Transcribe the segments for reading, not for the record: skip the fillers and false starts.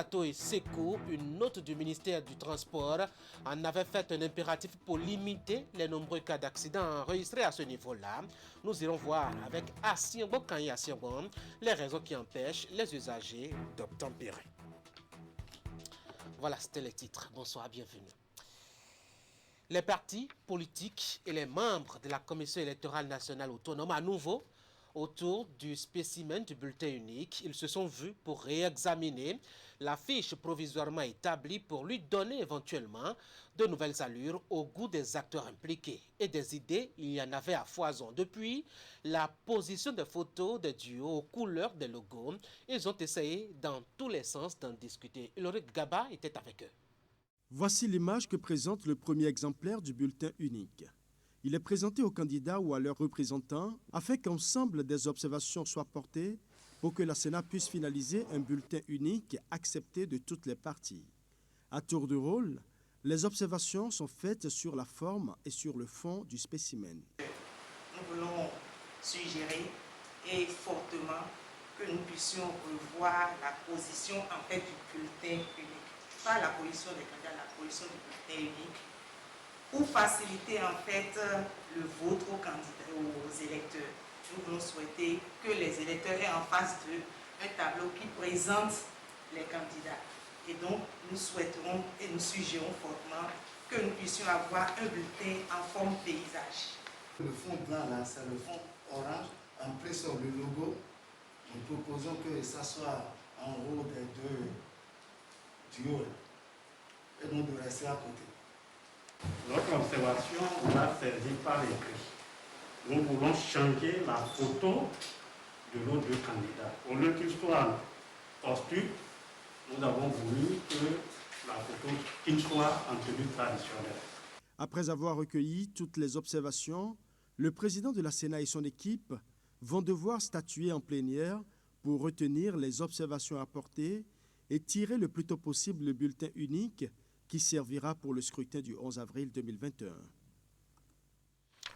Bateaux et Secours, une note du ministère du Transport en avait fait un impératif pour limiter les nombreux cas d'accidents enregistrés à ce niveau-là. Nous irons voir avec Asiengo Kanye Asiengo les raisons qui empêchent les usagers d'obtempérer. Voilà, c'était les titres. Bonsoir, bienvenue. Les partis politiques et les membres de la Commission électorale nationale autonome à nouveau autour du spécimen du bulletin unique. Ils se sont vus pour réexaminer la fiche provisoirement établie pour lui donner éventuellement de nouvelles allures au goût des acteurs impliqués. Et des idées, il y en avait à foison. Depuis la position des photos des duos aux couleurs des logos, ils ont essayé dans tous les sens d'en discuter. Ulrich Gaba était avec eux. Voici l'image que présente le premier exemplaire du bulletin unique. Il est présenté aux candidats ou à leurs représentants afin qu'ensemble des observations soient portées pour que la Sénat puisse finaliser un bulletin unique accepté de toutes les parties. À tour de rôle, les observations sont faites sur la forme et sur le fond du spécimen. Nous voulons suggérer et fortement que nous puissions revoir la position en fait du bulletin unique. Pas la position des candidats, la position du bulletin unique, pour faciliter en fait le vote aux candidats, aux électeurs. Nous voulons souhaiter que les électeurs aient en face d'eux un tableau qui présente les candidats. Et donc, nous souhaiterons et nous suggérons fortement que nous puissions avoir un bulletin en forme paysage. Le fond blanc là, c'est le fond orange, après sur le logo. Nous proposons que ça soit en haut des deux duos et nous de rester à côté. Notre observation va servir par écrit. Nous voulons changer la photo de nos deux candidats. Au lieu qu'il soit en costume, nous avons voulu que la photo qu'il soit en tenue traditionnelle. Après avoir recueilli toutes les observations, le président de la Sénat et son équipe vont devoir statuer en plénière pour retenir les observations apportées et tirer le plus tôt possible le bulletin unique qui servira pour le scrutin du 11 avril 2021.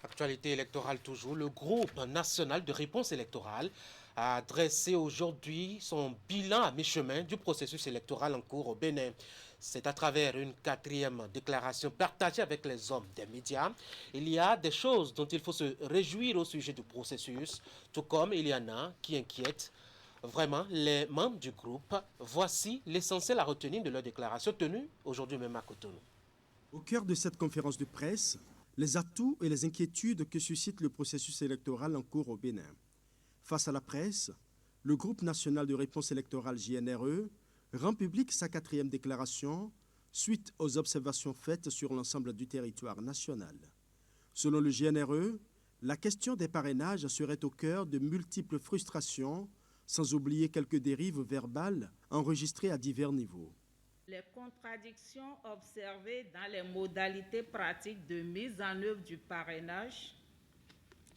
Actualité électorale toujours, le groupe national de réponse électorale a dressé aujourd'hui son bilan à mi-chemin du processus électoral en cours au Bénin. C'est à travers une 4e déclaration partagée avec les hommes des médias. Il y a des choses dont il faut se réjouir au sujet du processus, tout comme il y en a qui inquiètent vraiment les membres du groupe. Voici l'essentiel à retenir de leur déclaration tenue aujourd'hui même à Cotonou. Au cœur de cette conférence de presse, les atouts et les inquiétudes que suscite le processus électoral en cours au Bénin. Face à la presse, le groupe national de réponse électorale JNRE rend publique sa 4e déclaration suite aux observations faites sur l'ensemble du territoire national. Selon le JNRE, la question des parrainages serait au cœur de multiples frustrations, sans oublier quelques dérives verbales enregistrées à divers niveaux. Les contradictions observées dans les modalités pratiques de mise en œuvre du parrainage,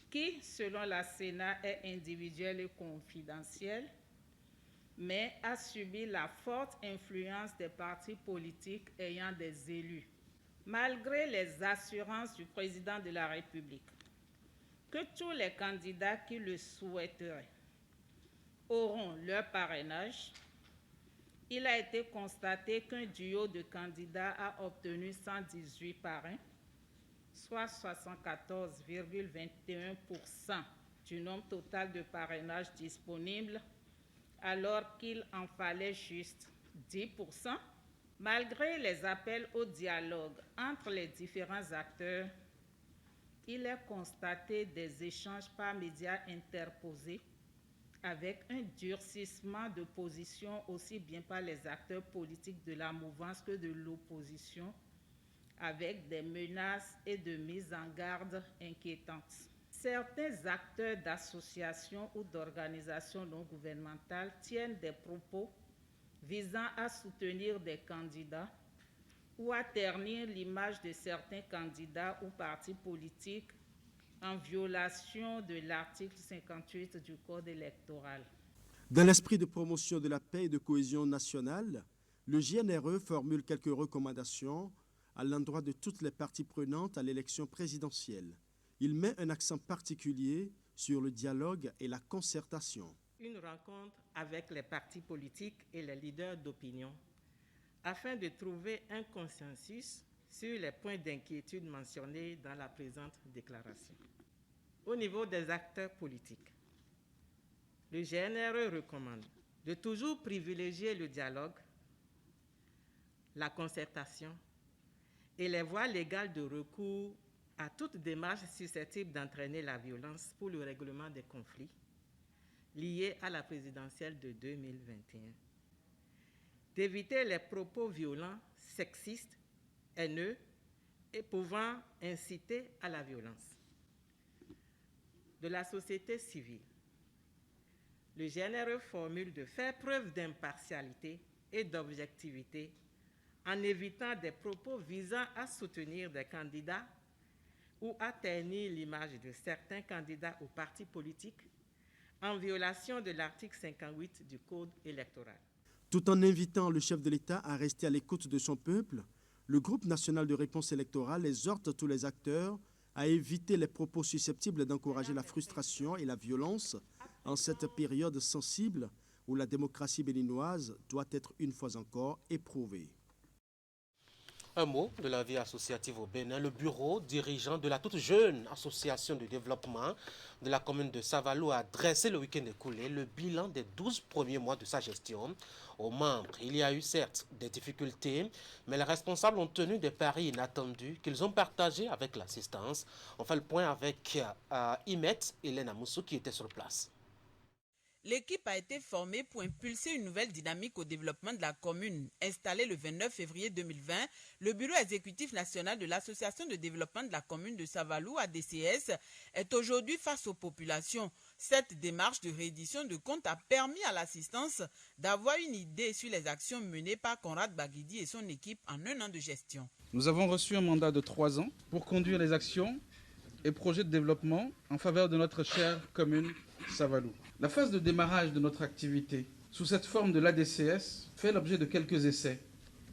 qui, selon la Sénat, est individuel et confidentiel, mais a subi la forte influence des partis politiques ayant des élus. Malgré les assurances du président de la République que tous les candidats qui le souhaiteraient auront leur parrainage, il a été constaté qu'un duo de candidats a obtenu 118 parrains, soit 74,21% du nombre total de parrainages disponibles, alors qu'il en fallait juste 10%. Malgré les appels au dialogue entre les différents acteurs, il est constaté des échanges par médias interposés avec un durcissement de position aussi bien par les acteurs politiques de la mouvance que de l'opposition, avec des menaces et de mises en garde inquiétantes. Certains acteurs d'associations ou d'organisations non gouvernementales tiennent des propos visant à soutenir des candidats ou à ternir l'image de certains candidats ou partis politiques en violation de l'article 58 du Code électoral. Dans l'esprit de promotion de la paix et de cohésion nationale, le JNRE formule quelques recommandations à l'endroit de toutes les parties prenantes à l'élection présidentielle. Il met un accent particulier sur le dialogue et la concertation. une rencontre avec les partis politiques et les leaders d'opinion afin de trouver un consensus sur les points d'inquiétude mentionnés dans la présente déclaration. Au niveau des acteurs politiques, le GNRE recommande de toujours privilégier le dialogue, la concertation et les voies légales de recours à toute démarche susceptible d'entraîner la violence pour le règlement des conflits liés à la présidentielle de 2021. D'éviter les propos violents, sexistes, haineux et pouvant inciter à la violence. De la société civile, le GNRE formule de faire preuve d'impartialité et d'objectivité en évitant des propos visant à soutenir des candidats ou à ternir l'image de certains candidats ou partis politiques en violation de l'article 58 du Code électoral. Tout en invitant le chef de l'État à rester à l'écoute de son peuple, le groupe national de réponse électorale exhorte tous les acteurs à éviter les propos susceptibles d'encourager la frustration et la violence en cette période sensible où la démocratie béninoise doit être une fois encore éprouvée. Un mot de la vie associative au Bénin. Le bureau dirigeant de la toute jeune association de développement de la commune de Savalou a dressé le week-end écoulé le bilan des 12 premiers mois de sa gestion. Aux membres, il y a eu certes des difficultés, mais les responsables ont tenu des paris inattendus qu'ils ont partagés avec l'assistance. On fait le point avec Imet Hélène Amoussou qui était sur place. L'équipe a été formée pour impulser une nouvelle dynamique au développement de la commune. Installé le 29 février 2020, le bureau exécutif national de l'association de développement de la commune de Savalou, ADCS, est aujourd'hui face aux populations. Cette démarche de réédition de comptes a permis à l'assistance d'avoir une idée sur les actions menées par Conrad Baguidi et son équipe en un an de gestion. Nous avons reçu un mandat de 3 ans pour conduire les actions et projets de développement en faveur de notre chère commune Savalou. La phase de démarrage de notre activité sous cette forme de l'ADCS fait l'objet de quelques essais,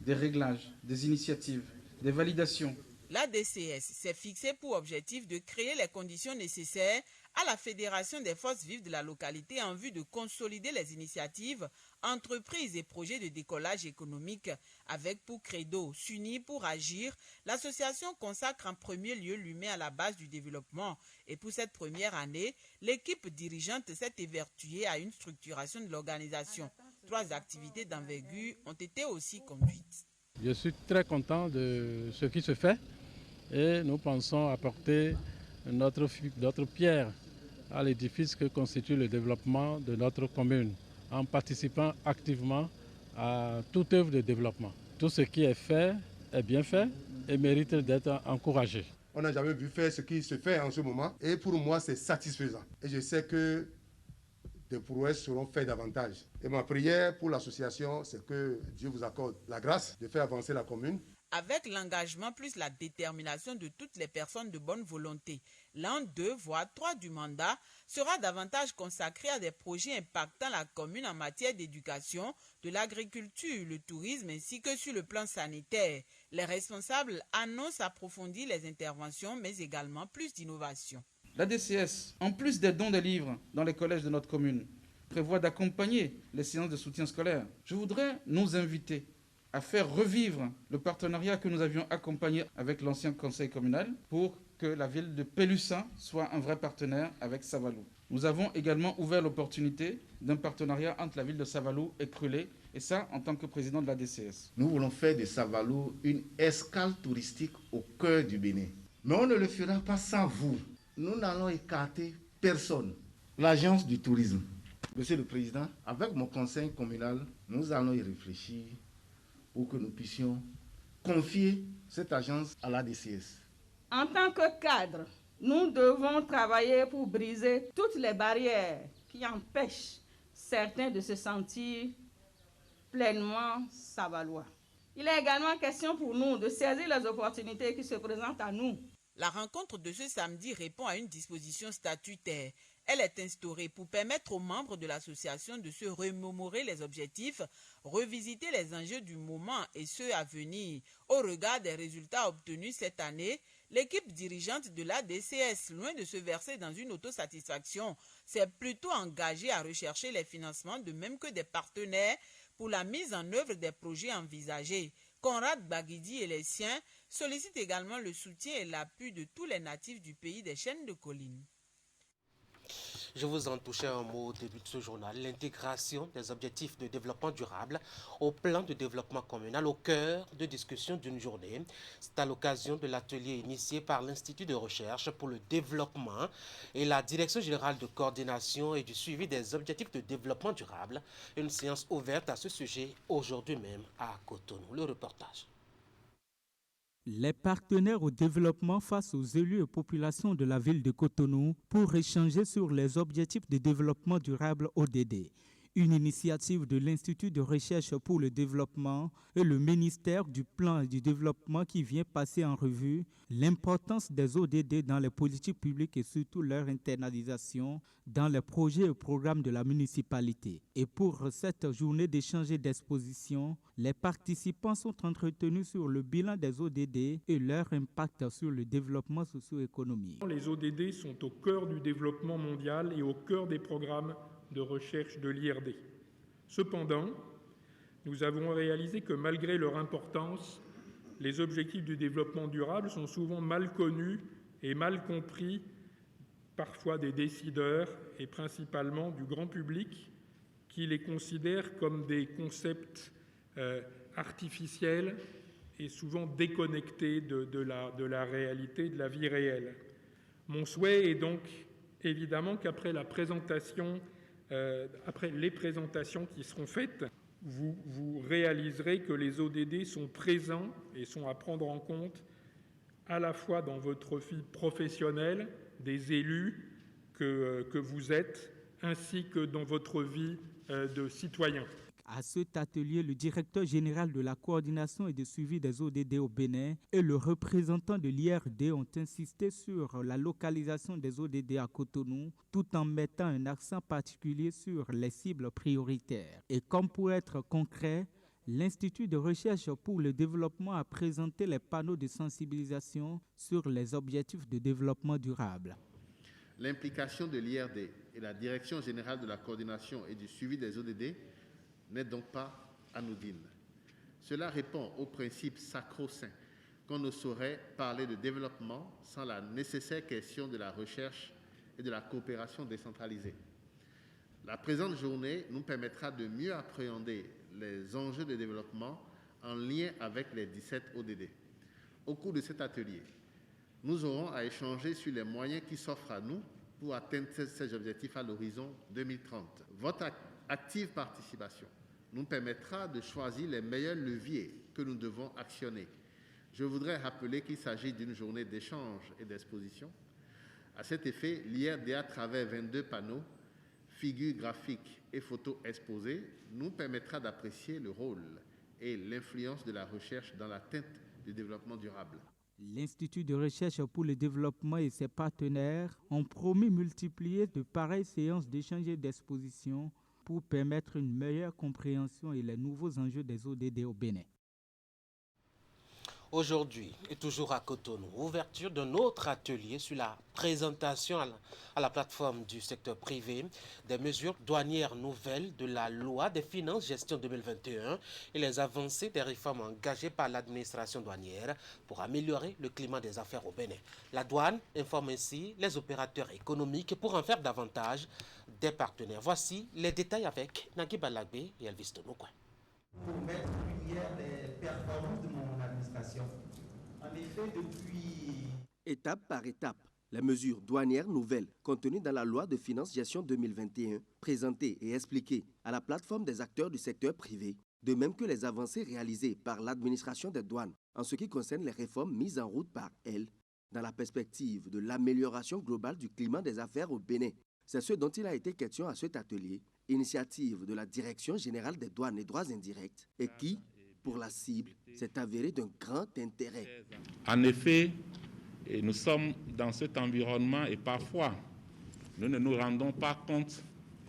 des réglages, des initiatives, des validations. L'ADCS s'est fixé pour objectif de créer les conditions nécessaires à la fédération des forces vives de la localité en vue de consolider les initiatives, entreprises et projets de décollage économique avec pour credo s'unir pour agir. L'association consacre en premier lieu l'humain à la base du développement et pour cette première année, l'équipe dirigeante s'est évertuée à une structuration de l'organisation. 3 activités d'envergure ont été aussi conduites. Je suis très content de ce qui se fait et nous pensons apporter notre pierre à l'édifice que constitue le développement de notre commune en participant activement à toute œuvre de développement. Tout ce qui est fait est bien fait et mérite d'être encouragé. On n'a jamais vu faire ce qui se fait en ce moment et pour moi c'est satisfaisant. Et je sais que des prouesses seront faites davantage. Et ma prière pour l'association, c'est que Dieu vous accorde la grâce de faire avancer la commune. Avec l'engagement plus la détermination de toutes les personnes de bonne volonté, l'un, 2, voire 3 du mandat sera davantage consacré à des projets impactant la commune en matière d'éducation, de l'agriculture, le tourisme ainsi que sur le plan sanitaire. Les responsables annoncent approfondir les interventions mais également plus d'innovation. L'ADCS, en plus des dons de livres dans les collèges de notre commune, prévoit d'accompagner les séances de soutien scolaire. Je voudrais nous inviter à faire revivre le partenariat que nous avions accompagné avec l'ancien conseil communal pour que la ville de Pélussin soit un vrai partenaire avec Savalou. Nous avons également ouvert l'opportunité d'un partenariat entre la ville de Savalou et Krulé, et ça en tant que président de l'ADCS. Nous voulons faire de Savalou une escale touristique au cœur du Bénin. Mais on ne le fera pas sans vous. Nous n'allons écarter personne. L'agence du tourisme. Monsieur le Président, avec mon conseil communal, nous allons y réfléchir pour que nous puissions confier cette agence à l'ADCS. En tant que cadre, nous devons travailler pour briser toutes les barrières qui empêchent certains de se sentir pleinement savalois. Il est également question pour nous de saisir les opportunités qui se présentent à nous. La rencontre de ce samedi répond à une disposition statutaire. Elle est instaurée pour permettre aux membres de l'association de se remémorer les objectifs, revisiter les enjeux du moment et ceux à venir. Au regard des résultats obtenus cette année, l'équipe dirigeante de l'ADCS, loin de se verser dans une autosatisfaction, s'est plutôt engagée à rechercher les financements de même que des partenaires pour la mise en œuvre des projets envisagés. Conrad Baguidi et les siens sollicitent également le soutien et l'appui de tous les natifs du pays des chaînes de collines. Je vous en touchais un mot au début de ce journal, l'intégration des objectifs de développement durable au plan de développement communal au cœur de discussion d'une journée. C'est à l'occasion de l'atelier initié par l'Institut de recherche pour le développement et la Direction générale de coordination et du suivi des objectifs de développement durable. Une séance ouverte à ce sujet aujourd'hui même à Cotonou. Le reportage. Les partenaires au développement face aux élus et populations de la ville de Cotonou pour échanger sur les objectifs de développement durable ODD. Une initiative de l'Institut de recherche pour le développement et le ministère du Plan et du Développement qui vient passer en revue l'importance des ODD dans les politiques publiques et surtout leur internalisation dans les projets et programmes de la municipalité. Et pour cette journée d'échange et d'exposition, les participants sont entretenus sur le bilan des ODD et leur impact sur le développement socio-économique. Les ODD sont au cœur du développement mondial et au cœur des programmes de recherche de l'IRD. Cependant, nous avons réalisé que malgré leur importance, les objectifs du développement durable sont souvent mal connus et mal compris, parfois des décideurs et principalement du grand public, qui les considèrent comme des concepts artificiels et souvent déconnectés de la réalité, de la vie réelle. Mon souhait est donc évidemment qu'après après les présentations qui seront faites, vous réaliserez que les ODD sont présents et sont à prendre en compte à la fois dans votre vie professionnelle, des élus que vous êtes, ainsi que dans votre vie de citoyen. À cet atelier, le directeur général de la coordination et de suivi des ODD au Bénin et le représentant de l'IRD ont insisté sur la localisation des ODD à Cotonou, tout en mettant un accent particulier sur les cibles prioritaires. Et comme pour être concret, l'Institut de recherche pour le développement a présenté les panneaux de sensibilisation sur les objectifs de développement durable. L'implication de l'IRD et la Direction générale de la coordination et du suivi des ODD n'est donc pas anodine. Cela répond au principe sacro-saint qu'on ne saurait parler de développement sans la nécessaire question de la recherche et de la coopération décentralisée. La présente journée nous permettra de mieux appréhender les enjeux de développement en lien avec les 17 ODD. Au cours de cet atelier, nous aurons à échanger sur les moyens qui s'offrent à nous pour atteindre ces objectifs à l'horizon 2030. Votre active participation nous permettra de choisir les meilleurs leviers que nous devons actionner. Je voudrais rappeler qu'il s'agit d'une journée d'échange et d'exposition. À cet effet, l'IRD, à travers 22 panneaux, figures graphiques et photos exposées, nous permettra d'apprécier le rôle et l'influence de la recherche dans l'atteinte du développement durable. L'Institut de recherche pour le développement et ses partenaires ont promis multiplier de pareilles séances d'échange et d'exposition pour permettre une meilleure compréhension et les nouveaux enjeux des ODD au Bénin. Aujourd'hui, et toujours à Cotonou, ouverture d'un autre atelier sur la présentation à la plateforme du secteur privé des mesures douanières nouvelles de la loi des finances gestion 2021 et les avancées des réformes engagées par l'administration douanière pour améliorer le climat des affaires au Bénin. La douane informe ainsi les opérateurs économiques pour en faire davantage des partenaires. Voici les détails avec Nagui Balagbe et Elvis Tonokwa. Pour mettre en lumière les performances de mon administration. En effet, depuis... Étape par étape, les mesures douanières nouvelles contenues dans la loi de finances gestion 2021, présentées et expliquées à la plateforme des acteurs du secteur privé, de même que les avancées réalisées par l'administration des douanes en ce qui concerne les réformes mises en route par elle, dans la perspective de l'amélioration globale du climat des affaires au Bénin. C'est ce dont il a été question à cet atelier, initiative de la Direction générale des douanes et droits indirects, et qui, pour la cible, s'est avérée d'un grand intérêt. En effet, nous sommes dans cet environnement et parfois, nous ne nous rendons pas compte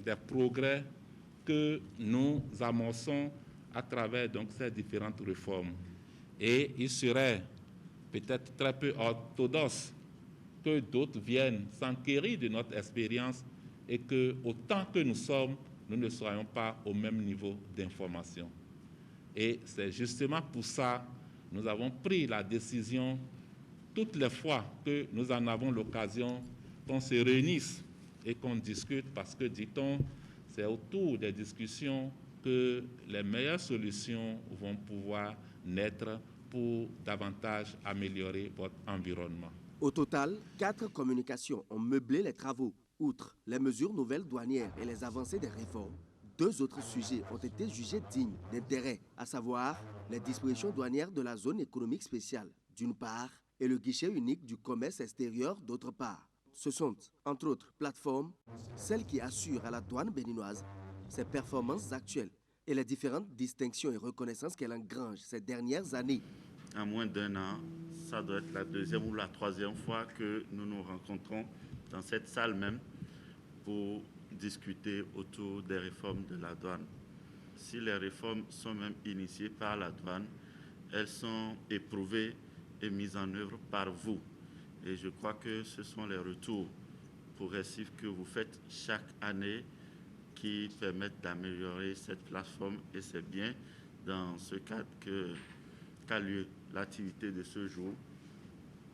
des progrès que nous amorçons à travers donc, ces différentes réformes. Et il serait peut-être très peu orthodoxe que d'autres viennent s'enquérir de notre expérience et que, autant que nous sommes, nous ne soyons pas au même niveau d'information. Et c'est justement pour ça que nous avons pris la décision, toutes les fois que nous en avons l'occasion, qu'on se réunisse et qu'on discute, parce que, dit-on, c'est autour des discussions que les meilleures solutions vont pouvoir naître pour davantage améliorer votre environnement. Au total, 4 communications ont meublé les travaux. Outre les mesures nouvelles douanières et les avancées des réformes, 2 autres sujets ont été jugés dignes d'intérêt, à savoir les dispositions douanières de la zone économique spéciale, d'une part, et le guichet unique du commerce extérieur, d'autre part. Ce sont, entre autres plateformes, celles qui assurent à la douane béninoise ses performances actuelles et les différentes distinctions et reconnaissances qu'elle engrange ces dernières années. À moins d'1 an, ça doit être la 2e ou la 3e fois que nous nous rencontrons dans cette salle même pour discuter autour des réformes de la douane. Si les réformes sont même initiées par la douane, elles sont éprouvées et mises en œuvre par vous. Et je crois que ce sont les retours progressifs que vous faites chaque année qui permettent d'améliorer cette plateforme. Et c'est bien dans ce cadre qu'a lieu l'activité de ce jour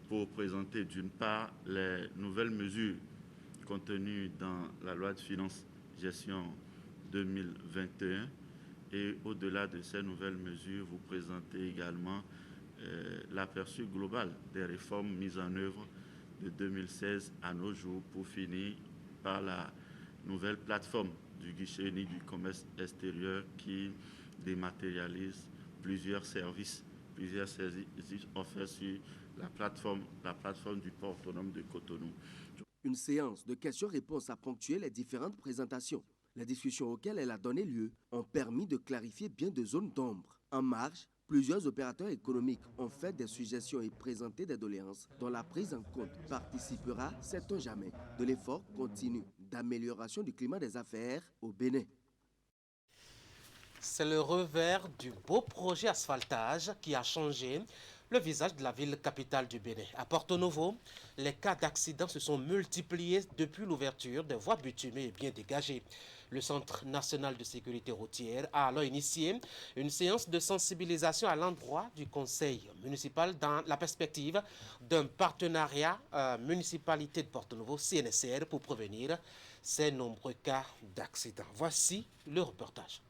pour présenter d'une part les nouvelles mesures contenues dans la loi de finances gestion 2021 et au-delà de ces nouvelles mesures, vous présentez également l'aperçu global des réformes mises en œuvre de 2016 à nos jours pour finir par la nouvelle plateforme du guichet unique du commerce extérieur qui dématérialise plusieurs services offerts sur la plateforme du port autonome de Cotonou. Une séance de questions-réponses a ponctué les différentes présentations. Les discussions auxquelles elle a donné lieu ont permis de clarifier bien de zones d'ombre. En marge, plusieurs opérateurs économiques ont fait des suggestions et présenté des doléances dont la prise en compte participera, sait-on jamais, de l'effort continu d'amélioration du climat des affaires au Bénin. C'est le revers du beau projet asphaltage qui a changé le visage de la ville capitale du Bénin. À Porto Novo, les cas d'accidents se sont multipliés depuis l'ouverture des voies bitumées et bien dégagées. Le Centre national de sécurité routière a alors initié une séance de sensibilisation à l'endroit du conseil municipal dans la perspective d'un partenariat municipalité de Porto Novo, CNSR, pour prévenir ces nombreux cas d'accidents. Voici le reportage.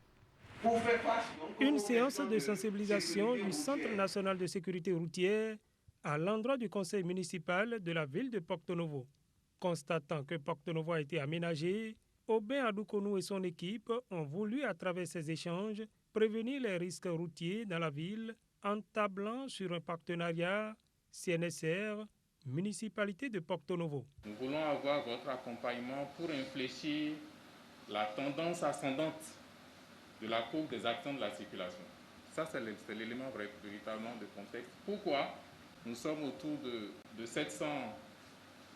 Une séance de sensibilisation du Centre national de sécurité routière à l'endroit du conseil municipal de la ville de Porto Novo. Constatant que Porto Novo a été aménagé, Aubin Adoukonou et son équipe ont voulu, à travers ces échanges, prévenir les risques routiers dans la ville en tablant sur un partenariat CNSR, municipalité de Porto Novo. Nous voulons avoir votre accompagnement pour infléchir la tendance ascendante de la courbe des accidents de la circulation. Ça, c'est l'élément véritablement de contexte. Pourquoi nous sommes autour de 700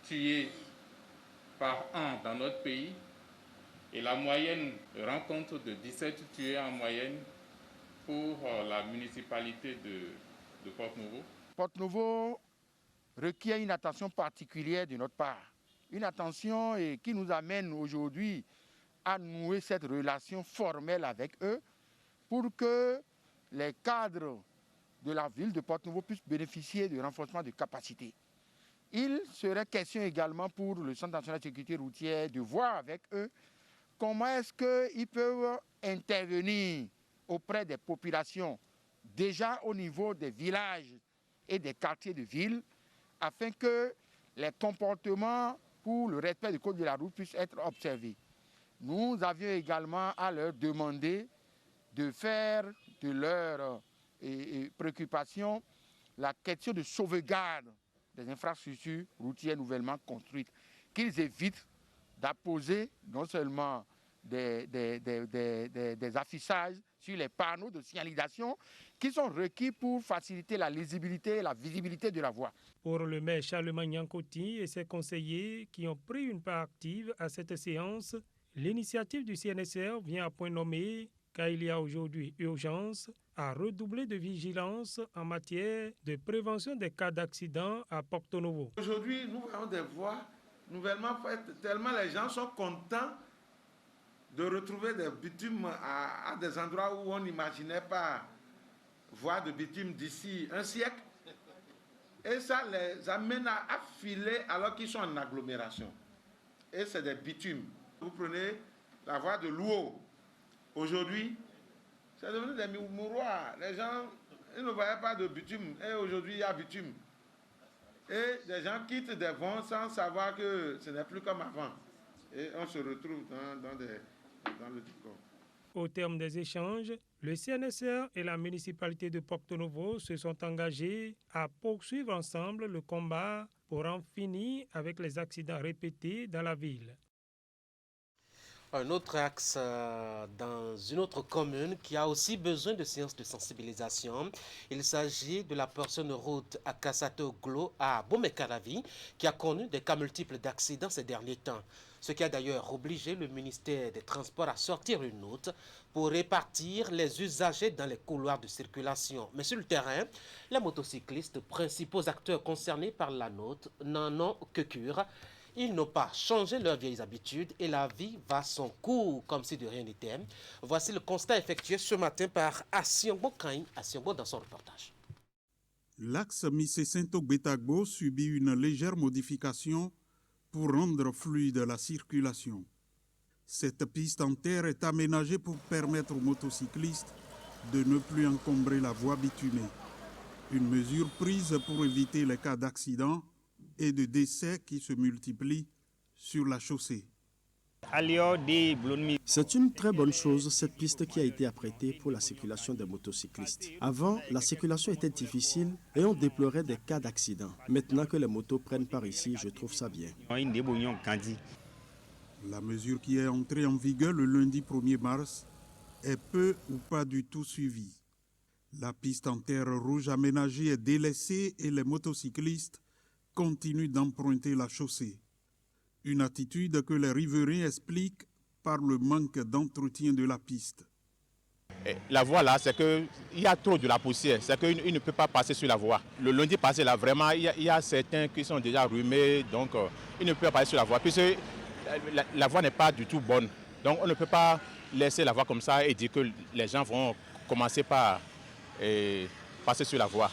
tués par an dans notre pays et la moyenne rend compte de 17 tués en moyenne pour la municipalité de Porto Novo. Porto Novo requiert une attention particulière de notre part. Une attention qui nous amène aujourd'hui à nouer cette relation formelle avec eux pour que les cadres de la ville de Porto Novo puissent bénéficier du renforcement de capacités. Il serait question également pour le Centre national de sécurité routière de voir avec eux comment est-ce qu'ils peuvent intervenir auprès des populations, déjà au niveau des villages et des quartiers de ville, afin que les comportements pour le respect du code de la route puissent être observés. Nous avions également à leur demander de faire de leurs préoccupations la question de sauvegarde des infrastructures routières nouvellement construites, qu'ils évitent d'apposer non seulement des affichages sur les panneaux de signalisation qui sont requis pour faciliter la lisibilité et la visibilité de la voie. Pour le maire Charlemagne Yankoti et ses conseillers qui ont pris une part active à cette séance, l'initiative du CNSR vient à point nommé car il y a aujourd'hui urgence à redoubler de vigilance en matière de prévention des cas d'accident à Porto Novo. Aujourd'hui, nous voyons des voies nouvellement faites, tellement les gens sont contents de retrouver des bitumes à des endroits où on n'imaginait pas voir de bitume d'ici un siècle. Et ça les amène à filer alors qu'ils sont en agglomération. Et c'est des bitumes. Vous prenez la voie de Louo. Aujourd'hui, c'est devenu des mouroirs. Les gens ils ne voyaient pas de bitume. Et aujourd'hui, il y a bitume. Et des gens quittent des vents sans savoir que ce n'est plus comme avant. Et on se retrouve dans le décor. Au terme des échanges, le CNSR et la municipalité de Porto Novo se sont engagés à poursuivre ensemble le combat pour en finir avec les accidents répétés dans la ville. Un autre axe dans une autre commune qui a aussi besoin de séances de sensibilisation. Il s'agit de la portion de route à Kassato-Glo à Bomekaravi qui a connu des cas multiples d'accidents ces derniers temps. Ce qui a d'ailleurs obligé le ministère des Transports à sortir une note pour répartir les usagers dans les couloirs de circulation. Mais sur le terrain, les motocyclistes, principaux acteurs concernés par la note, n'en ont que cure. Ils n'ont pas changé leurs vieilles habitudes et la vie va son cours comme si de rien n'était. Voici le constat effectué ce matin par Assiongbo Kain, Assiongbo dans son reportage. L'axe Missé-Saint-Ogbetagbo subit une légère modification pour rendre fluide la circulation. Cette piste en terre est aménagée pour permettre aux motocyclistes de ne plus encombrer la voie bitumée. Une mesure prise pour éviter les cas d'accident et de décès qui se multiplient sur la chaussée. C'est une très bonne chose, cette piste qui a été apprêtée pour la circulation des motocyclistes. Avant, la circulation était difficile et on déplorait des cas d'accident. Maintenant que les motos prennent par ici, je trouve ça bien. La mesure qui est entrée en vigueur le lundi 1er mars est peu ou pas du tout suivie. La piste en terre rouge aménagée est délaissée et les motocyclistes continuent d'emprunter la chaussée. Une attitude que les riverains expliquent par le manque d'entretien de la piste. La voie là, c'est qu'il y a trop de la poussière, c'est qu'il ne peut pas passer sur la voie. Le lundi passé là, vraiment, il y a certains qui sont déjà rumés, donc ils ne peuvent pas passer sur la voie, puisque la voie n'est pas du tout bonne. Donc on ne peut pas laisser la voie comme ça et dire que les gens vont commencer par passer sur la voie.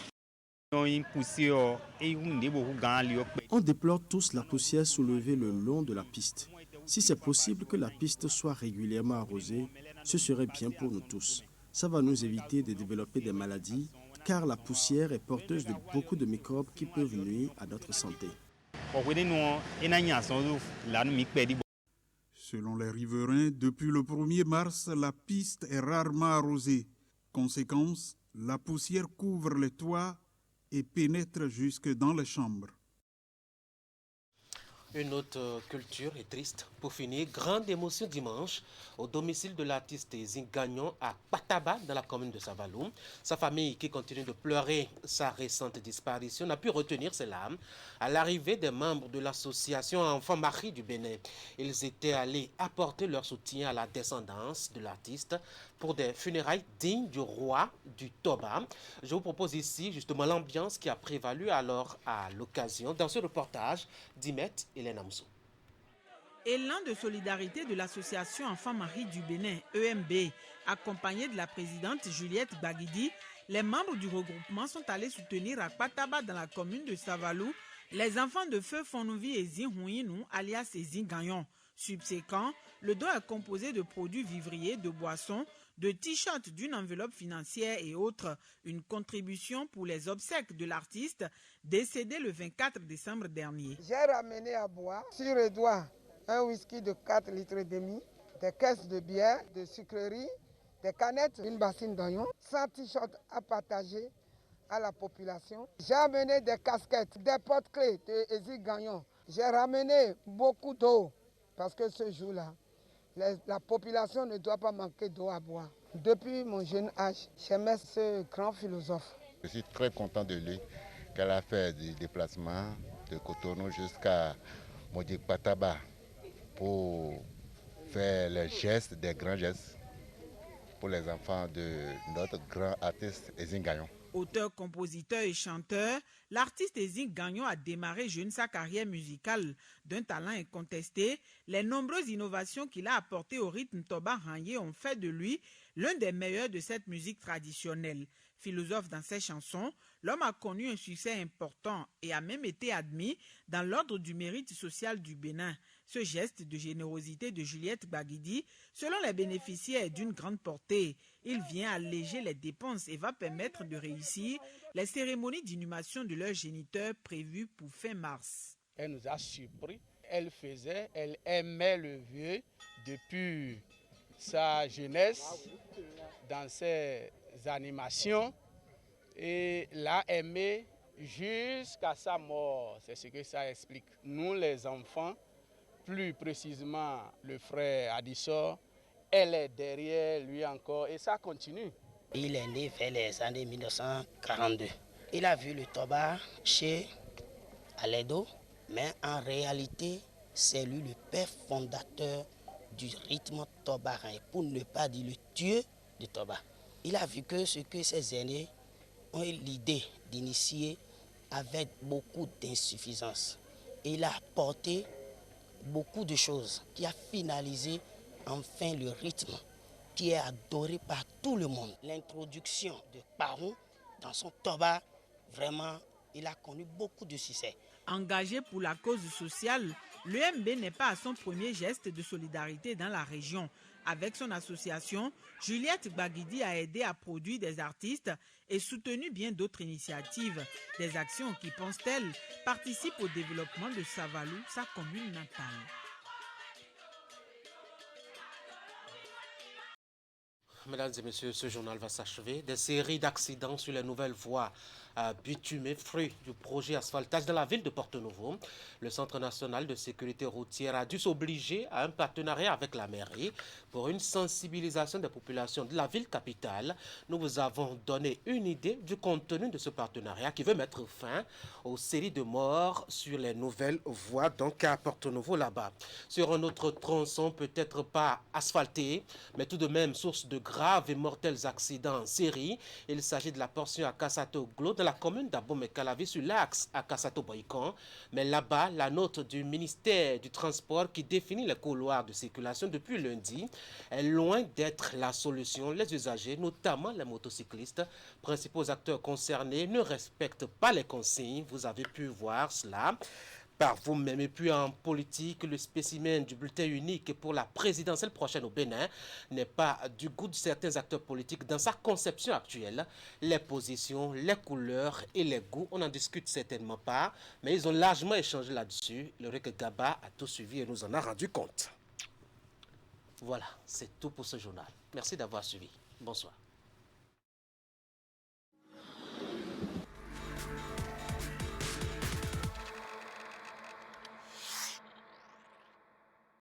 On déplore tous la poussière soulevée le long de la piste. Si c'est possible que la piste soit régulièrement arrosée, ce serait bien pour nous tous. Ça va nous éviter de développer des maladies, car la poussière est porteuse de beaucoup de microbes qui peuvent nuire à notre santé. Selon les riverains, depuis le 1er mars, la piste est rarement arrosée. Conséquence, la poussière couvre les toits et pénètre jusque dans les chambres. Une autre culture est triste. Pour finir, grande émotion dimanche au domicile de l'artiste Zing Gagnon à Pataba dans la commune de Savalou. Sa famille, qui continue de pleurer sa récente disparition, n'a pu retenir ses larmes à l'arrivée des membres de l'association Enfants Marie du Bénin. Ils étaient allés apporter leur soutien à la descendance de l'artiste pour des funérailles dignes du roi du Toba. Je vous propose ici justement l'ambiance qui a prévalu alors à l'occasion dans ce reportage d'Imet et Lenamso. Élan de solidarité de l'association Enfants Marie du Bénin, EMB, accompagné de la présidente Juliette Baguidi, les membres du regroupement sont allés soutenir à Pataba dans la commune de Savalou les enfants de Feu Fonouvi et Zinhouinou, alias Zingagnon. Subséquent, le don est composé de produits vivriers, de boissons, de t-shirts, d'une enveloppe financière et autres. Une contribution pour les obsèques de l'artiste décédé le 24 décembre dernier. J'ai ramené à boire sur les doigts un whisky de 4 litres et demi, des caisses de bière, de sucreries, des canettes, une bassine d'oignons, 100 t-shirts à partager à la population. J'ai amené des casquettes, des porte-clés de Zingagnon. J'ai ramené beaucoup d'eau parce que ce jour-là, la population ne doit pas manquer d'eau à boire. Depuis mon jeune âge, j'aimais ce grand philosophe. Je suis très content de lui, qu'elle a fait du déplacement de Cotonou jusqu'à Modic-Pataba pour faire les gestes, des grands gestes pour les enfants de notre grand artiste Ezine Gagnon. Auteur, compositeur et chanteur, l'artiste Ezine Gagnon a démarré jeune sa carrière musicale. D'un talent incontesté, les nombreuses innovations qu'il a apportées au rythme toba rangé ont fait de lui l'un des meilleurs de cette musique traditionnelle. Philosophe dans ses chansons, l'homme a connu un succès important et a même été admis dans l'ordre du mérite social du Bénin. Ce geste de générosité de Juliette Baguidi, selon les bénéficiaires, est d'une grande portée. Il vient alléger les dépenses et va permettre de réussir les cérémonies d'inhumation de leurs géniteurs prévues pour fin mars. Elle nous a surpris. Elle aimait le vieux depuis sa jeunesse dans ses animations et l'a aimé jusqu'à sa mort. C'est ce que ça explique. Nous les enfants, plus précisément le frère Adissor, elle est derrière lui encore et ça continue. Il est né vers les années 1942. Il a vu le toba chez Aledo, mais en réalité, c'est lui le père fondateur du rythme tobarin, pour ne pas dire le dieu de toba. Il a vu que ce que ses aînés ont eu l'idée d'initier avec beaucoup d'insuffisance. Il a apporté beaucoup de choses qui a finalisé enfin le rythme qui est adoré par tout le monde. L'introduction de Parou dans son toba, vraiment, il a connu beaucoup de succès. Engagé pour la cause sociale, l'UMB n'est pas à son premier geste de solidarité dans la région. Avec son association, Juliette Baguidi a aidé à produire des artistes et soutenu bien d'autres initiatives. Des actions qui, pense-t-elle, participent au développement de Savalou, sa commune natale. Mesdames et messieurs, ce journal va s'achever. Des séries d'accidents sur les nouvelles voies bitumées, fruit du projet asphaltage dans la ville de Porto-Novo. Le Centre national de sécurité routière a dû s'obliger à un partenariat avec la mairie pour une sensibilisation des populations de la ville capitale. Nous vous avons donné une idée du contenu de ce partenariat qui veut mettre fin aux séries de morts sur les nouvelles voies, donc à Porto-Novo là-bas. Sur un autre tronçon, peut-être pas asphalté, mais tout de même source de graves et mortels accidents en série. Il s'agit de la portion à Kassato-Glo dans la commune d'Abomey-Calavi sur l'axe à Kassato-Boycon. Mais là-bas, la note du ministère du Transport qui définit les couloirs de circulation depuis lundi est loin d'être la solution. Les usagers, notamment les motocyclistes, principaux acteurs concernés, ne respectent pas les consignes. Vous avez pu voir cela par vous-même. Et puis en politique, le spécimen du bulletin unique pour la présidentielle prochaine au Bénin n'est pas du goût de certains acteurs politiques dans sa conception actuelle. Les positions, les couleurs et les goûts, on n'en discute certainement pas, mais ils ont largement échangé là-dessus. Le Rek Gaba a tout suivi et nous en a rendu compte. Voilà, c'est tout pour ce journal. Merci d'avoir suivi. Bonsoir.